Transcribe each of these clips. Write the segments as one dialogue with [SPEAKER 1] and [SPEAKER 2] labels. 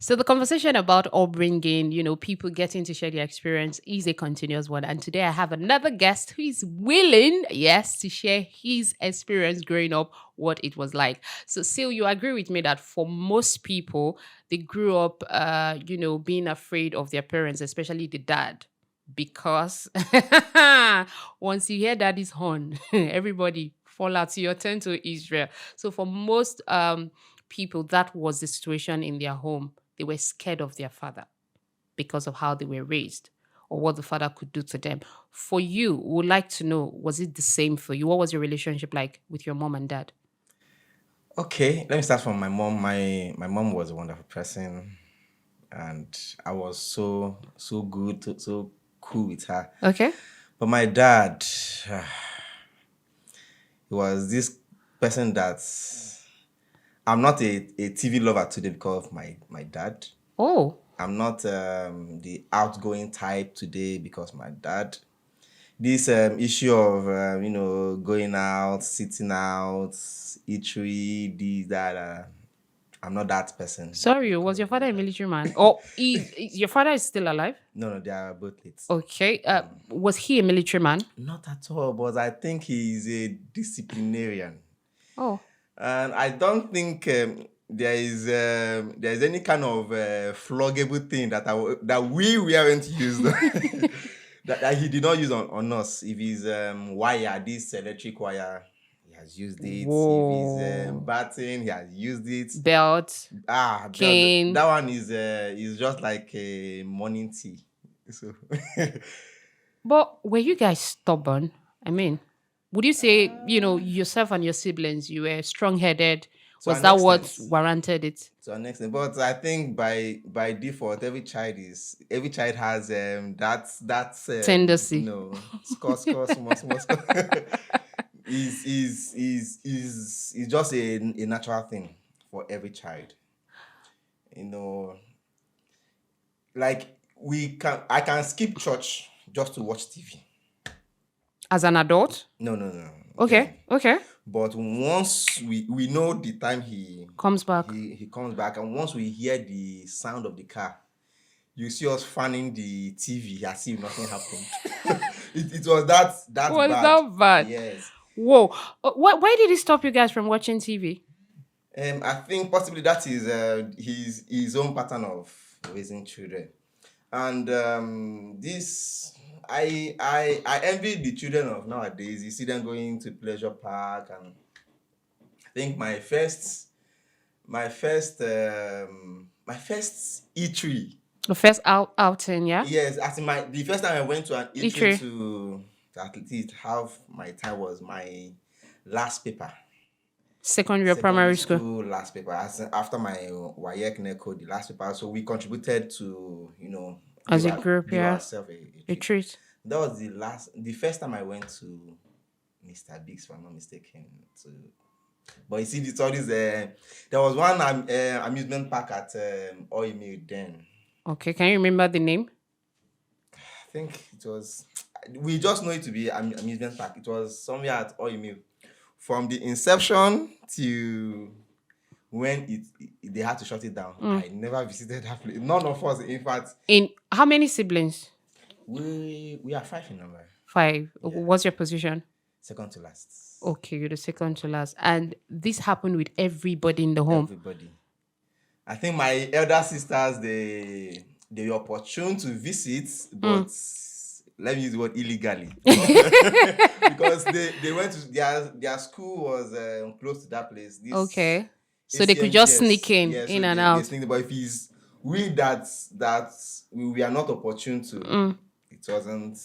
[SPEAKER 1] So the conversation about upbringing, people getting to share their experience is a continuous one. And today I have another guest who is willing, yes, to share his experience growing up, what it was like. So, Sil, you agree with me that for most people, they grew up, being afraid of their parents, especially the dad, because once you hear daddy's horn, everybody fall out. So your turn to Israel. So for most people, that was the situation in their home. They were scared of their father because of how they were raised or what the father could do to them. For you, we would like to know, was it the same for you? What was your relationship like with your mom and dad?
[SPEAKER 2] Okay, let me start from my mom. My mom was a wonderful person, and I was so good, so cool with her.
[SPEAKER 1] Okay.
[SPEAKER 2] But my dad, he was this person that I'm not a TV lover today because of my dad.
[SPEAKER 1] Oh,
[SPEAKER 2] I'm not the outgoing type today because my dad. This issue of going out, sitting out, eatery, this that. I'm not that person
[SPEAKER 1] sorry.
[SPEAKER 2] because
[SPEAKER 1] Was
[SPEAKER 2] of
[SPEAKER 1] your
[SPEAKER 2] my
[SPEAKER 1] father a
[SPEAKER 2] dad.
[SPEAKER 1] military man? Or your father is still alive?
[SPEAKER 2] No, they are both late.
[SPEAKER 1] Okay. Was he a military man?
[SPEAKER 2] Not at all, but I think he's a disciplinarian,
[SPEAKER 1] Oh,
[SPEAKER 2] and I don't think there is any kind of floggable thing that we weren't used that he did not use on us. If he's wire, this electric wire, he has used it. If he's
[SPEAKER 1] whoa.
[SPEAKER 2] batting, he has used it.
[SPEAKER 1] Belt,
[SPEAKER 2] That
[SPEAKER 1] cane.
[SPEAKER 2] one is just like a morning tea. So
[SPEAKER 1] But were you guys stubborn? I mean, would you say, yourself and your siblings, you were strong headed?
[SPEAKER 2] to
[SPEAKER 1] Was
[SPEAKER 2] an
[SPEAKER 1] that what
[SPEAKER 2] extent,
[SPEAKER 1] warranted it?
[SPEAKER 2] but I think by default, every child has that's
[SPEAKER 1] Tendency.
[SPEAKER 2] score small is just a natural thing for every child. You know, like I can skip church just to watch TV.
[SPEAKER 1] As an adult?
[SPEAKER 2] No.
[SPEAKER 1] Okay,
[SPEAKER 2] Then,
[SPEAKER 1] okay.
[SPEAKER 2] but once we know the time
[SPEAKER 1] Comes back.
[SPEAKER 2] he comes back, and once we hear the sound of the car, you see us fanning the TV as if nothing happened. It was that
[SPEAKER 1] Was
[SPEAKER 2] bad.
[SPEAKER 1] that bad?
[SPEAKER 2] Yes.
[SPEAKER 1] Whoa. Why did it stop you guys from watching TV?
[SPEAKER 2] I think possibly that is his own pattern of raising children, and this I envy the children of nowadays. You see them going to pleasure park, and I think my first eatery.
[SPEAKER 1] The first outing, yeah?
[SPEAKER 2] Yes, as in the first time I went to an eatery
[SPEAKER 1] Literally.
[SPEAKER 2] to at least have my time was my last paper.
[SPEAKER 1] Secondary or
[SPEAKER 2] Secondary
[SPEAKER 1] primary school.
[SPEAKER 2] school last paper. After my WAEC NECO, the last paper. So we contributed to,
[SPEAKER 1] As a group,
[SPEAKER 2] give
[SPEAKER 1] yeah.
[SPEAKER 2] ourselves a
[SPEAKER 1] A
[SPEAKER 2] treat.
[SPEAKER 1] treat.
[SPEAKER 2] That was the first time I went to Mr. Biggs, if I'm not mistaken. But you see, it's all this. There was one amusement park at Oil Mill then.
[SPEAKER 1] Okay, can you remember the name?
[SPEAKER 2] I think it was. We just know it to be amusement park. It was somewhere at Oil Mill. From the inception to when they had to shut it down, I never visited that place. None of us, in fact.
[SPEAKER 1] In how many siblings?
[SPEAKER 2] We are five in number.
[SPEAKER 1] Five.
[SPEAKER 2] Yeah,
[SPEAKER 1] What's your position?
[SPEAKER 2] second to last.
[SPEAKER 1] Okay, you're the second to last. And this happened with everybody in the home.
[SPEAKER 2] Everybody. I think my elder sisters they were opportune to visit, but let me use the word illegally because they went to their school was close to that place. This
[SPEAKER 1] Okay. So they could just sneak
[SPEAKER 2] ACMGS,
[SPEAKER 1] in,
[SPEAKER 2] yeah. So
[SPEAKER 1] in and
[SPEAKER 2] they
[SPEAKER 1] out.
[SPEAKER 2] think, but if it's we that we are not opportune to, it wasn't.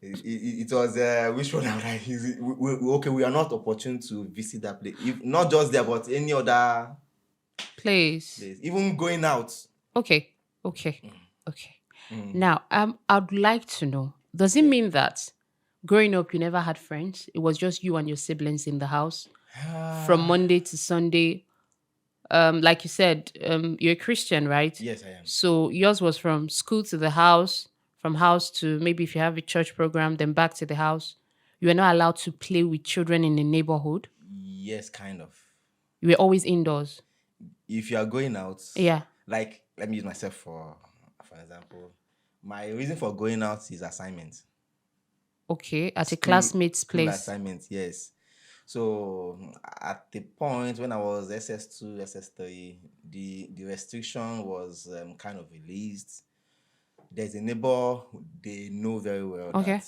[SPEAKER 2] It was which one am I using? Okay, we are not opportune to visit that place. If not just there, but any other
[SPEAKER 1] Place.
[SPEAKER 2] place, even going out.
[SPEAKER 1] Okay. Okay. Okay. Now, I'd like to know, does it
[SPEAKER 2] Okay.
[SPEAKER 1] mean that growing up you never had friends? It was just you and your siblings in the house from Monday to Sunday? Like you said, you're a Christian, right?
[SPEAKER 2] Yes, I am.
[SPEAKER 1] So yours was from school to the house, from house to maybe if you have a church program, then back to the house. You were not allowed to play with children in the neighborhood.
[SPEAKER 2] Yes, kind of.
[SPEAKER 1] You were always indoors.
[SPEAKER 2] if you are going out,
[SPEAKER 1] Yeah.
[SPEAKER 2] like let me use myself for example. My reason for going out is assignment.
[SPEAKER 1] Okay. At a
[SPEAKER 2] School
[SPEAKER 1] classmate's
[SPEAKER 2] school
[SPEAKER 1] place.
[SPEAKER 2] assignment, yes. So at the point when I was SS2, SS3, the restriction was kind of released. There's a neighbor they know very well
[SPEAKER 1] Okay.
[SPEAKER 2] that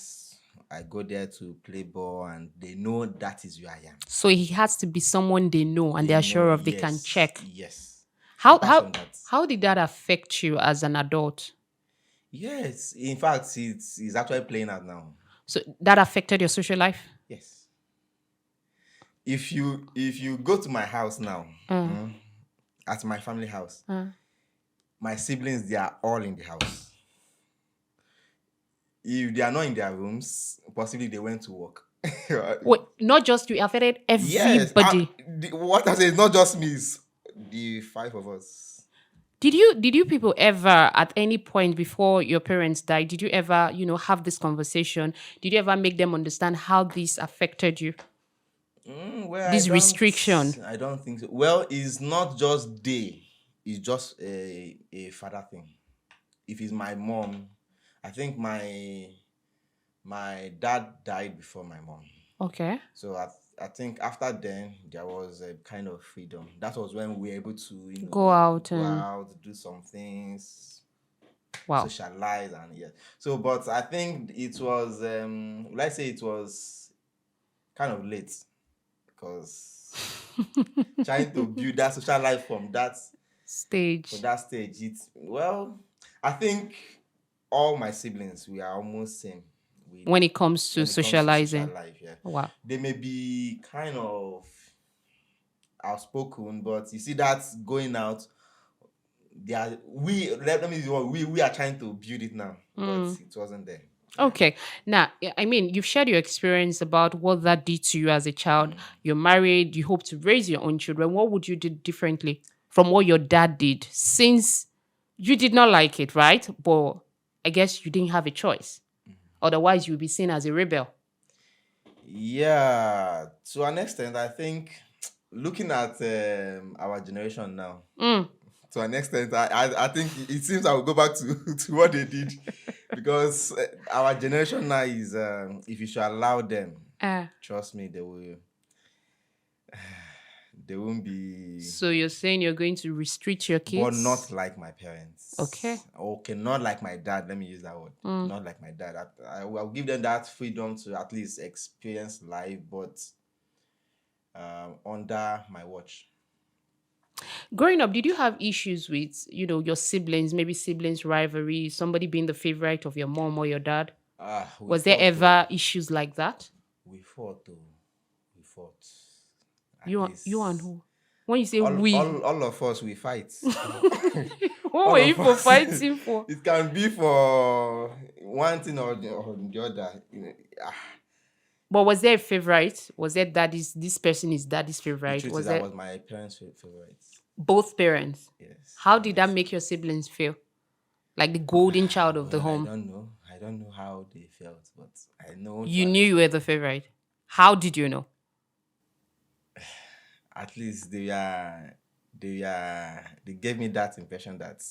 [SPEAKER 2] I go there to play ball, and they know that is where I am.
[SPEAKER 1] So he has to be someone they know and
[SPEAKER 2] They
[SPEAKER 1] they are
[SPEAKER 2] know,
[SPEAKER 1] sure of they can
[SPEAKER 2] yes,
[SPEAKER 1] check.
[SPEAKER 2] yes.
[SPEAKER 1] How
[SPEAKER 2] Apart
[SPEAKER 1] how
[SPEAKER 2] from that,
[SPEAKER 1] how did that affect you as an adult?
[SPEAKER 2] yes. In fact, it's actually playing out now.
[SPEAKER 1] So that affected your social life?
[SPEAKER 2] Yes. If you go to my house now,
[SPEAKER 1] Uh,
[SPEAKER 2] at my family house,
[SPEAKER 1] uh.
[SPEAKER 2] my siblings, they are all in the house. If they are not in their rooms, possibly they went to work.
[SPEAKER 1] Wait, not just you, it affected
[SPEAKER 2] Yes,
[SPEAKER 1] everybody.
[SPEAKER 2] what I say is not just me, it's the five of us.
[SPEAKER 1] Did you people ever at any point before your parents died, did you ever, have this conversation? Did you ever make them understand how this affected you?
[SPEAKER 2] Well,
[SPEAKER 1] This restriction.
[SPEAKER 2] I don't think so. Well, it's not just they, it's just a father thing. If it's my mom, I think my dad died before my mom.
[SPEAKER 1] Okay.
[SPEAKER 2] So I think after then there was a kind of freedom. That was when we were able to,
[SPEAKER 1] Go out
[SPEAKER 2] go
[SPEAKER 1] and
[SPEAKER 2] out, do some things,
[SPEAKER 1] wow.
[SPEAKER 2] socialize, and yeah. So, but I think it was, let's say it was kind of late, because trying to build that social life from
[SPEAKER 1] Stage.
[SPEAKER 2] that stage, it's, well, I think all my siblings, we are almost same. We
[SPEAKER 1] When it comes to
[SPEAKER 2] When it comes to social
[SPEAKER 1] socializing.
[SPEAKER 2] life, yeah.
[SPEAKER 1] Wow.
[SPEAKER 2] They may be kind of outspoken, but you see that going out, they are let me use the word, we are trying to build it now, but it wasn't there.
[SPEAKER 1] Okay. Now, I mean, you've shared your experience about what that did to you as a child. You're married, you hope to raise your own children. What would you do differently from what your dad did? Since you did not like it, right? But I guess you didn't have a choice. Otherwise, you'd be seen as a rebel.
[SPEAKER 2] Yeah, to an extent, I think looking at our generation now, to an extent, I think it seems I will go back to to what they did, because our generation now is, if you should allow them,
[SPEAKER 1] Uh,
[SPEAKER 2] trust me, they won't be,
[SPEAKER 1] so you're saying you're going to restrict your
[SPEAKER 2] but
[SPEAKER 1] kids?
[SPEAKER 2] not like my
[SPEAKER 1] Okay.
[SPEAKER 2] parents. Okay, not like my dad. Let me use that word. Not like my dad. I'll give them that freedom to at least experience life, but under my watch.
[SPEAKER 1] Growing up, did you have issues with, your siblings, maybe siblings rivalry, somebody being the favorite of your mom or your dad?
[SPEAKER 2] We
[SPEAKER 1] Was there
[SPEAKER 2] fought though.
[SPEAKER 1] ever issues like that?
[SPEAKER 2] We fought though. We fought. At
[SPEAKER 1] You and
[SPEAKER 2] least
[SPEAKER 1] who? When you say we,
[SPEAKER 2] all of us, we fight.
[SPEAKER 1] what were
[SPEAKER 2] All
[SPEAKER 1] you
[SPEAKER 2] of
[SPEAKER 1] for
[SPEAKER 2] us.
[SPEAKER 1] fighting for?
[SPEAKER 2] It can be for one thing or the other.
[SPEAKER 1] But was there a favorite? Was there this person is daddy's
[SPEAKER 2] The
[SPEAKER 1] favorite?
[SPEAKER 2] truth is,
[SPEAKER 1] Was
[SPEAKER 2] that
[SPEAKER 1] there
[SPEAKER 2] was my parents' favorite.
[SPEAKER 1] both parents?
[SPEAKER 2] Yes.
[SPEAKER 1] How did that
[SPEAKER 2] Yes.
[SPEAKER 1] make your siblings feel? Like the golden child of the
[SPEAKER 2] Well, I
[SPEAKER 1] home.
[SPEAKER 2] don't know. I don't know how they felt, but I know to
[SPEAKER 1] You
[SPEAKER 2] an
[SPEAKER 1] knew you were the favorite. How did you know?
[SPEAKER 2] at least they gave me that impression that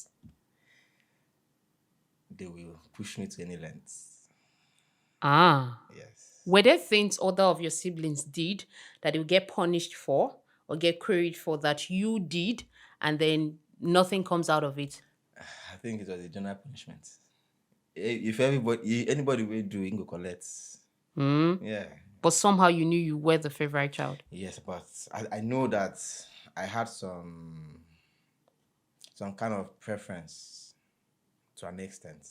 [SPEAKER 2] they will push me to any lengths.
[SPEAKER 1] Ah.
[SPEAKER 2] Yes.
[SPEAKER 1] Were there things other of your siblings did that they would get punished for or get queried for that you did and then nothing comes out of it?
[SPEAKER 2] I think it was a general punishment. If anybody will do, it go collect. Yeah.
[SPEAKER 1] But somehow you knew you were the favorite child.
[SPEAKER 2] Yes, but I know that I had some kind of preference to an extent.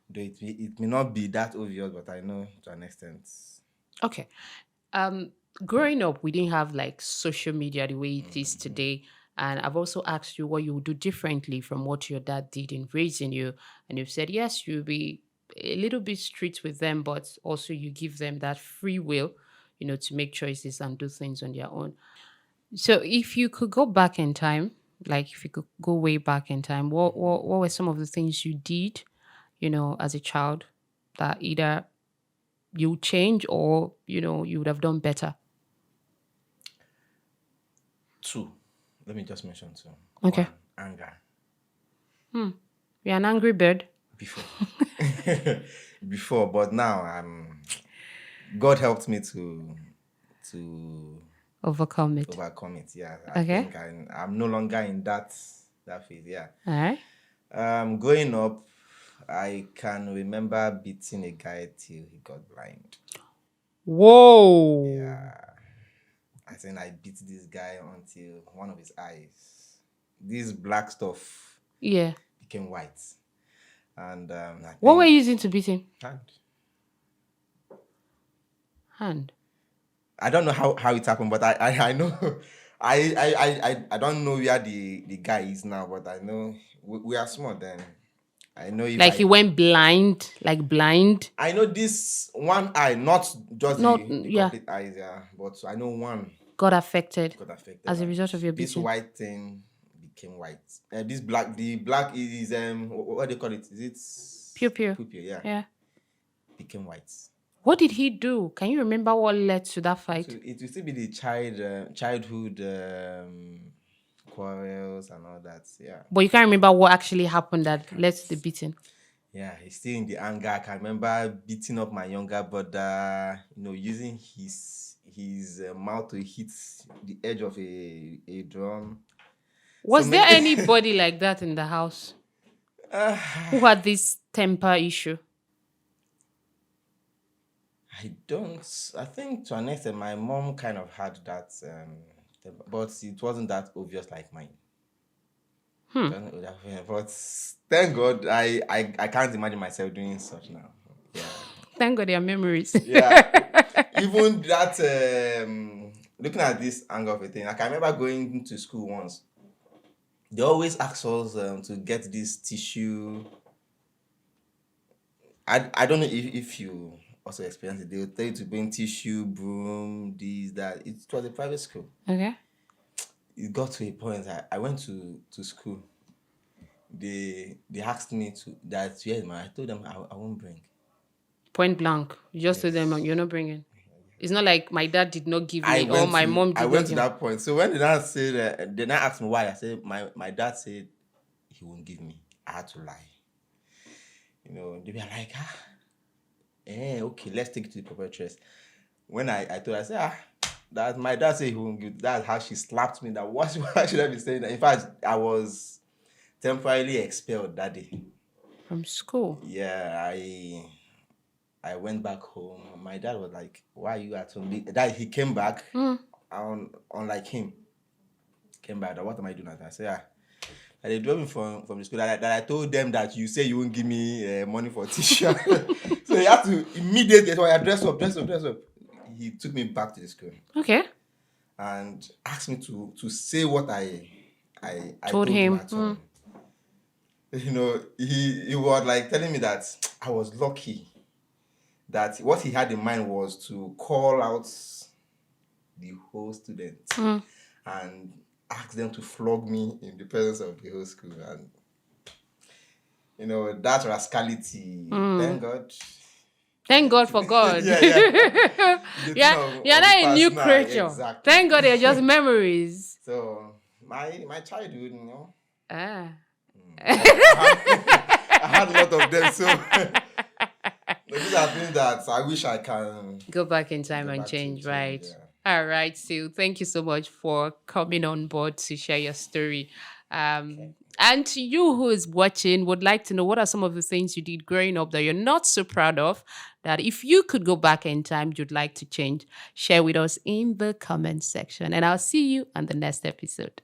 [SPEAKER 2] Though it may not be that obvious, but I know to an extent.
[SPEAKER 1] Okay. Growing up, we didn't have like social media the way it is today. And I've also asked you what you would do differently from what your dad did in raising you. And you've said, yes, you'll be a little bit strict with them, but also you give them that free will, to make choices and do things on their own. So if you could go back in time, like if you could go way back in time, what were some of the things you did, as a child that either you would change or, you would have done better?
[SPEAKER 2] Two. let me just mention two.
[SPEAKER 1] Okay.
[SPEAKER 2] One, anger.
[SPEAKER 1] You're an angry bird.
[SPEAKER 2] Before. Before, but now God helped me to
[SPEAKER 1] Overcome it.
[SPEAKER 2] overcome it. Yeah. I
[SPEAKER 1] Okay.
[SPEAKER 2] think I'm no longer in that phase. Yeah.
[SPEAKER 1] All right.
[SPEAKER 2] Growing up, I can remember beating a guy till he got blind.
[SPEAKER 1] Whoa.
[SPEAKER 2] Yeah. I think I beat this guy until one of his eyes, this black stuff,
[SPEAKER 1] Yeah.
[SPEAKER 2] became white. And I
[SPEAKER 1] What were
[SPEAKER 2] think
[SPEAKER 1] you using to beat him?
[SPEAKER 2] hand.
[SPEAKER 1] Hand.
[SPEAKER 2] I don't know how it happened, but I know I don't know where the guy is now, but I know we are small then. I know if
[SPEAKER 1] Like he went blind, like blind.
[SPEAKER 2] I know this one eye, not just
[SPEAKER 1] Not,
[SPEAKER 2] the
[SPEAKER 1] yeah.
[SPEAKER 2] complete eyes, yeah, but I know one
[SPEAKER 1] Got affected
[SPEAKER 2] got affected.
[SPEAKER 1] as a
[SPEAKER 2] and
[SPEAKER 1] result of your
[SPEAKER 2] this
[SPEAKER 1] beating.
[SPEAKER 2] white thing became white. This black, the black is what do they call it? Is it
[SPEAKER 1] Pupil.
[SPEAKER 2] pupil? Yeah,
[SPEAKER 1] Yeah.
[SPEAKER 2] became white.
[SPEAKER 1] What did he do? Can you remember what led to that fight?
[SPEAKER 2] So it will still be the childhood quarrels and all that. Yeah.
[SPEAKER 1] But you can't remember what actually happened that led to the beating.
[SPEAKER 2] Yeah, he's still in the anger. I can remember beating up my younger brother, using his mouth to hit the edge of a drum.
[SPEAKER 1] Was
[SPEAKER 2] So
[SPEAKER 1] there
[SPEAKER 2] many-
[SPEAKER 1] anybody like that in the house who had this temper issue?
[SPEAKER 2] I think to an extent, my mom kind of had that, but it wasn't that obvious like mine. But thank God, I can't imagine myself doing such now. Yeah.
[SPEAKER 1] Thank God, their memories.
[SPEAKER 2] Yeah. Even that, looking at this angle of a thing, I can remember going to school once. They always ask us to get this tissue. I don't know if you also experience it. They will tell you to bring tissue, broom, this, that. It was a private school.
[SPEAKER 1] Okay.
[SPEAKER 2] It got to a point I went to school. They asked me I told them I won't bring.
[SPEAKER 1] Point blank. You just told them you're not bringing. It's not like my dad did not give me or my mom did
[SPEAKER 2] I
[SPEAKER 1] not
[SPEAKER 2] went to
[SPEAKER 1] give me.
[SPEAKER 2] that point. So when they now said, they now asked me why, I said my dad said he won't give me. I had to lie. They were like, okay, let's take it to the proprietress. When I told her, I said, that my dad said he won't give. That's how she slapped me. That why should I be saying that? In fact, I was temporarily expelled that day.
[SPEAKER 1] From school.
[SPEAKER 2] Yeah, I went back home. My dad was like, "Why are you at home?" That he came back, unlike him, came back. What am I doing? I said, and they drove me from the school. That I told them that you say you won't give me money for t-shirt. So he had to immediately. So I dress up. He took me back to the school.
[SPEAKER 1] Okay.
[SPEAKER 2] And asked me to say what I
[SPEAKER 1] Told him.
[SPEAKER 2] at home. He was like telling me that I was lucky. That what he had in mind was to call out the whole students and ask them to flog me in the presence of the whole school. And that rascality, thank God.
[SPEAKER 1] Thank God for God.
[SPEAKER 2] Yeah.
[SPEAKER 1] You're not a new creature.
[SPEAKER 2] Exactly.
[SPEAKER 1] Thank God they're just memories.
[SPEAKER 2] So my childhood,
[SPEAKER 1] Ah.
[SPEAKER 2] I had a lot of them. So these are things that I wish I can
[SPEAKER 1] Go back in time and change, right? Yeah. All right, Sue. Thank you so much for coming on board to share your story. And to you who is watching, would like to know what are some of the things you did growing up that you're not so proud of, that if you could go back in time, you'd like to change. Share with us in the comment section. And I'll see you on the next episode.